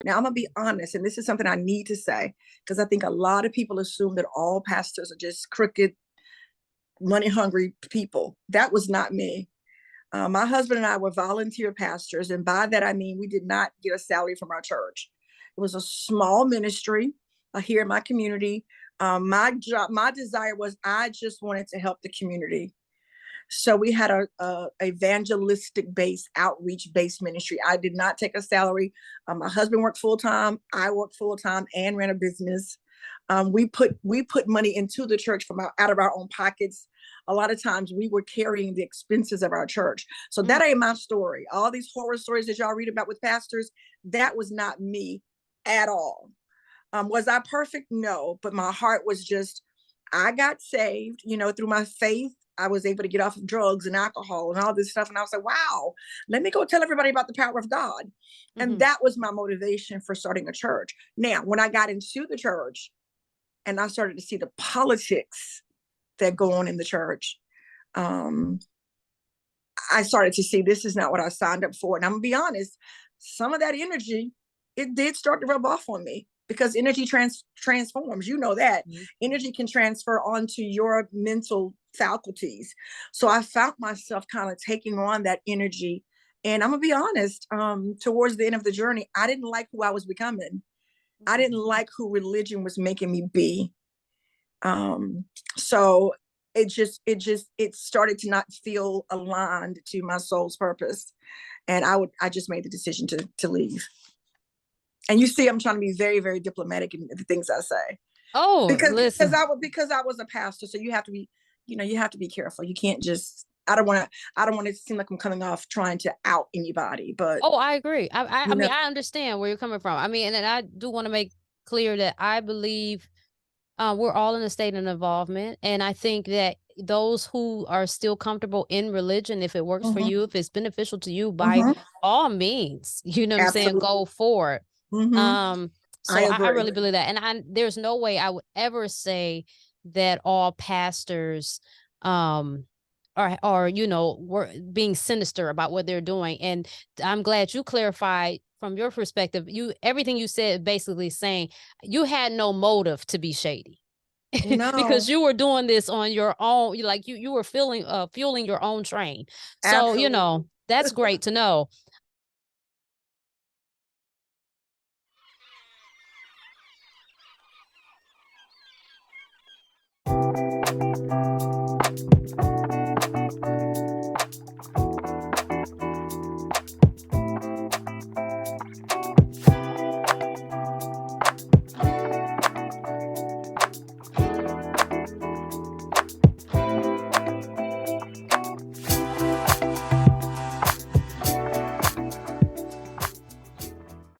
Now, I'm going to be honest, and this is something I need to say, because I think a lot of people assume that all pastors are just crooked, money hungry people. That was not me. My husband and I were volunteer pastors. And by that, I mean, we did not get a salary from our church. It was a small ministry here in my community. My desire was I just wanted to help the community. So we had a evangelistic based, outreach based ministry. I did not take a salary. My husband worked full time. I worked full time and ran a business. We put money into the church from out of our own pockets. A lot of times we were carrying the expenses of our church. So that ain't my story. All these horror stories that y'all read about with pastors, that was not me at all. Was I perfect? No, but my heart was just, I got saved, through my faith. I was able to get off of drugs and alcohol and all this stuff. And I was like, wow, let me go tell everybody about the power of God. Mm-hmm. And that was my motivation for starting a church. Now, when I got into the church and I started to see the politics that go on in the church, I started to see this is not what I signed up for. And I'm gonna be honest, some of that energy, it did start to rub off on me, because energy transforms. You know that. Mm-hmm. Energy can transfer onto your mental faculties. So I found myself kind of taking on that energy. And I'm gonna be honest, towards the end of the journey, I didn't like who I was becoming. I didn't like who religion was making me be. So it started to not feel aligned to my soul's purpose. And I just made the decision to leave. And you see, I'm trying to be very, very diplomatic in the things I say. Oh, because I was a pastor. So you have to be, you have to be careful. You can't just, I don't want it to seem like I'm coming off trying to out anybody, but. Oh, I agree. I mean, I understand where you're coming from. I mean, and I do want to make clear that I believe we're all in a state of involvement. And I think that those who are still comfortable in religion, if it works for you, if it's beneficial to you, by all means, you know what I'm saying, go for it. So I really believe that. And there's no way I would ever say that all pastors are were being sinister about what they're doing. And I'm glad you clarified from your perspective. Everything you said basically saying you had no motive to be shady. No. Because you were doing this on your own. You were fueling your own train. So, absolutely. That's great to know.